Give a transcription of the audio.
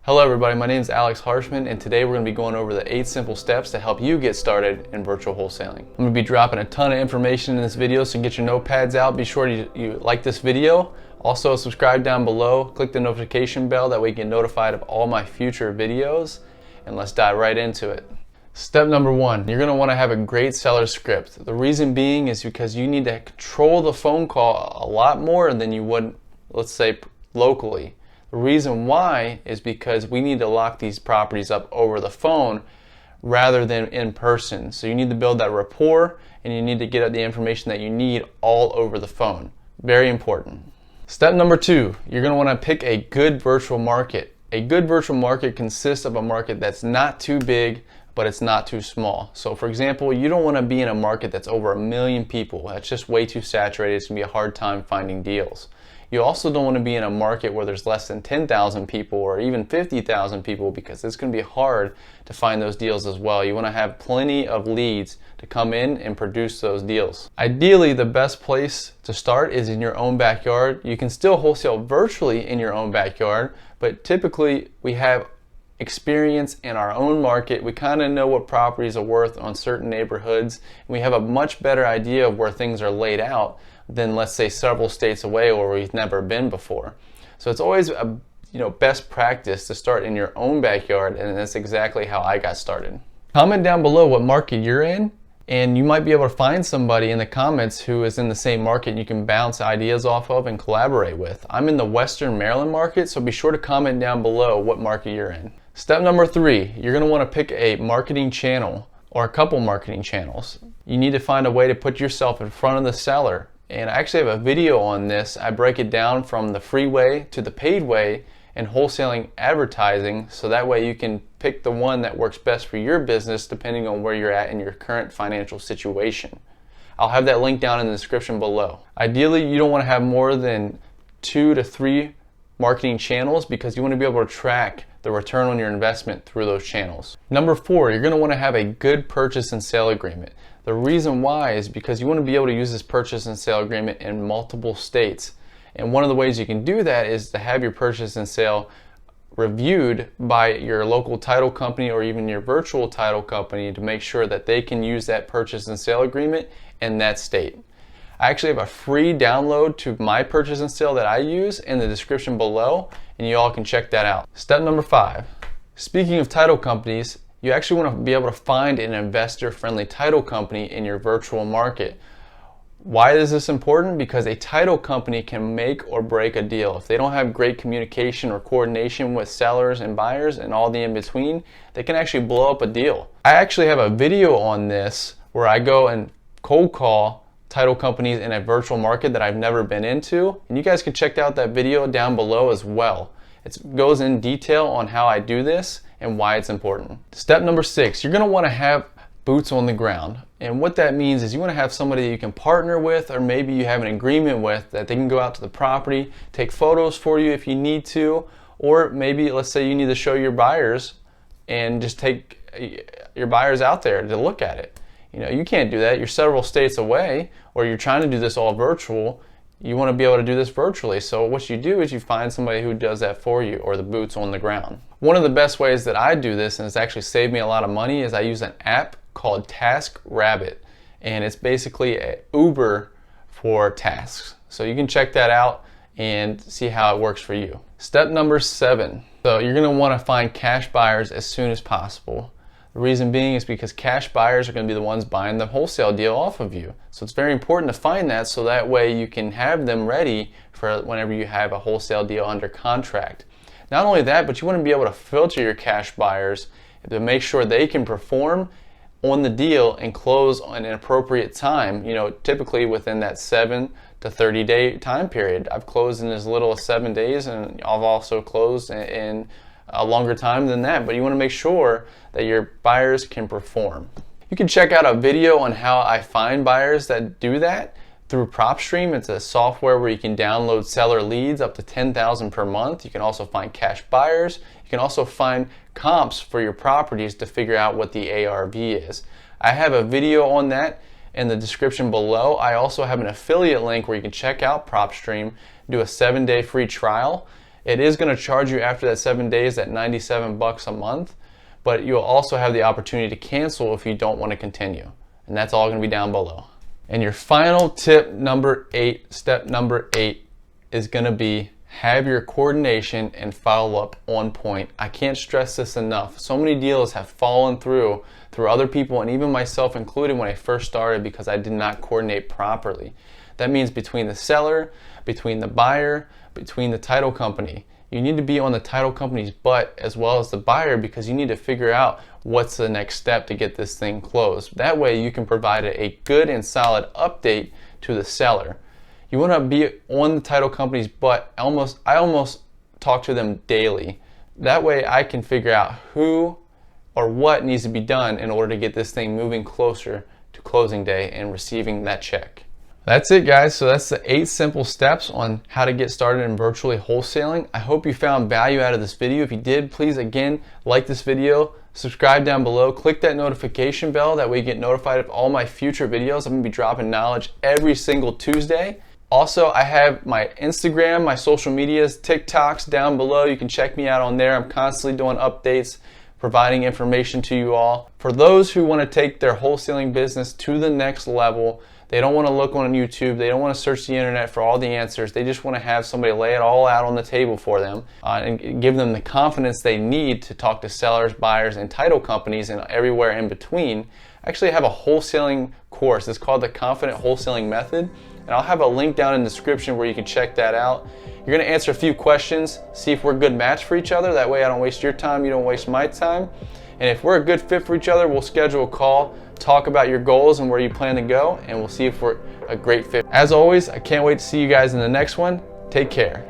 Hello everybody, my name is Alex Harshman, and today we're going to be going over the 8 simple steps to help you get started in virtual wholesaling. I'm going to be dropping a ton of information in this video, so get your notepads out. Be sure you like this video. Also subscribe down below, click the notification bell, that way you get notified of all my future videos, and let's dive right into it. Step number 1, you're going to want to have a great seller script. The reason being is because you need to control the phone call a lot more than you would, let's say, locally. The reason why is because we need to lock these properties up over the phone rather than in person. So you need to build that rapport, and you need to get the information that you need all over the phone. Very important. Step number 2, you're going to want to pick a good virtual market. A good virtual market consists of a market that's not too big, but it's not too small. So for example, you don't want to be in a market that's over 1 million people. That's just way too saturated. It's going to be a hard time finding deals. You also don't want to be in a market where there's less than 10,000 people or even 50,000 people, because it's going to be hard to find those deals as well. You want to have plenty of leads to come in and produce those deals. Ideally, the best place to start is in your own backyard. You can still wholesale virtually in your own backyard, but typically we have experience in our own market. We kind of know what properties are worth on certain neighborhoods, and we have a much better idea of where things are laid out than, let's say, several states away where we've never been before. So it's always a best practice to start in your own backyard, and that's exactly how I got started. Comment down below what market you're in, and you might be able to find somebody in the comments who is in the same market you can bounce ideas off of and collaborate with. I'm in the Western Maryland market, so be sure to comment down below what market you're in. Step number 3, you're going to want to pick a marketing channel or a couple marketing channels. You need to find a way to put yourself in front of the seller. And I actually have a video on this. I break it down from the free way to the paid way in wholesaling advertising, so that way you can pick the one that works best for your business depending on where you're at in your current financial situation. I'll have that link down in the description below. Ideally, you don't want to have more than 2 to 3 marketing channels, because you want to be able to track the return on your investment through those channels. Number 4, you're going to want to have a good purchase and sale agreement. The reason why is because you want to be able to use this purchase and sale agreement in multiple states. And one of the ways you can do that is to have your purchase and sale reviewed by your local title company or even your virtual title company to make sure that they can use that purchase and sale agreement in that state. I actually have a free download to my purchase and sale that I use in the description below, and you all can check that out. Step number 5, speaking of title companies, you actually want to be able to find an investor-friendly title company in your virtual market. Why is this important? Because a title company can make or break a deal. If they don't have great communication or coordination with sellers and buyers and all the in-between, they can actually blow up a deal. I actually have a video on this where I go and cold call title companies in a virtual market that I've never been into, and you guys can check out that video down below as well. It goes in detail on how I do this and why it's important. Step number 6, you're going to want to have boots on the ground. And what that means is you want to have somebody you can partner with, or maybe you have an agreement with, that they can go out to the property, take photos for you if you need to, or maybe let's say you need to show your buyers and just take your buyers out there to look at it. You can't do that. You're several states away, or you're trying to do this all virtual. You want to be able to do this virtually. So what you do is you find somebody who does that for you, or the boots on the ground. One of the best ways that I do this, and it's actually saved me a lot of money, is I use an app called TaskRabbit, and it's basically an Uber for tasks. So you can check that out and see how it works for you. Step number 7. So you're going to want to find cash buyers as soon as possible. The reason being is because cash buyers are going to be the ones buying the wholesale deal off of you. So it's very important to find that, so that way you can have them ready for whenever you have a wholesale deal under contract. Not only that, but you want to be able to filter your cash buyers to make sure they can perform on the deal and close on an appropriate time, typically within that 7 to 30 day time period. I've closed in as little as 7 days, and I've also closed in a longer time than that, but you want to make sure that your buyers can perform. You can check out a video on how I find buyers that do that through PropStream. It's a software where you can download seller leads up to 10,000 per month. You can also find cash buyers. You can also find comps for your properties to figure out what the ARV is. I have a video on that in the description below. I also have an affiliate link where you can check out PropStream, do a 7-day free trial, It is going to charge you after that 7 days at $97 a month, but you'll also have the opportunity to cancel if you don't want to continue. And that's all going to be down below. And your final tip number 8, step number 8, is going to be have your coordination and follow-up on point. I can't stress this enough. So many deals have fallen through other people, and even myself included, when I first started, because I did not coordinate properly. That means between the seller, between the buyer, between the title company. You need to be on the title company's butt as well as the buyer, because you need to figure out what's the next step to get this thing closed. That way you can provide a good and solid update to the seller. You want to be on the title company's butt. I almost talk to them daily. That way I can figure out who or what needs to be done in order to get this thing moving closer to closing day and receiving that check. That's it, guys. So that's the 8 simple steps on how to get started in virtually wholesaling. I hope you found value out of this video. If you did, please again like this video, subscribe down below, click that notification bell. That way you get notified of all my future videos. I'm going to be dropping knowledge every single Tuesday. Also, I have my Instagram, my social medias, TikToks down below. You can check me out on there. I'm constantly doing updates, providing information to you all. For those who want to take their wholesaling business to the next level, they don't want to look on YouTube, they don't want to search the internet for all the answers, they just want to have somebody lay it all out on the table for them and give them the confidence they need to talk to sellers, buyers, and title companies and everywhere in between. I actually have a wholesaling course. It's called the Confident Wholesaling Method, and I'll have a link down in the description where you can check that out. You're going to answer a few questions, see if we're a good match for each other. That way I don't waste your time, you don't waste my time. And if we're a good fit for each other, we'll schedule a call, talk about your goals and where you plan to go, and we'll see if we're a great fit. As always, I can't wait to see you guys in the next one. Take care.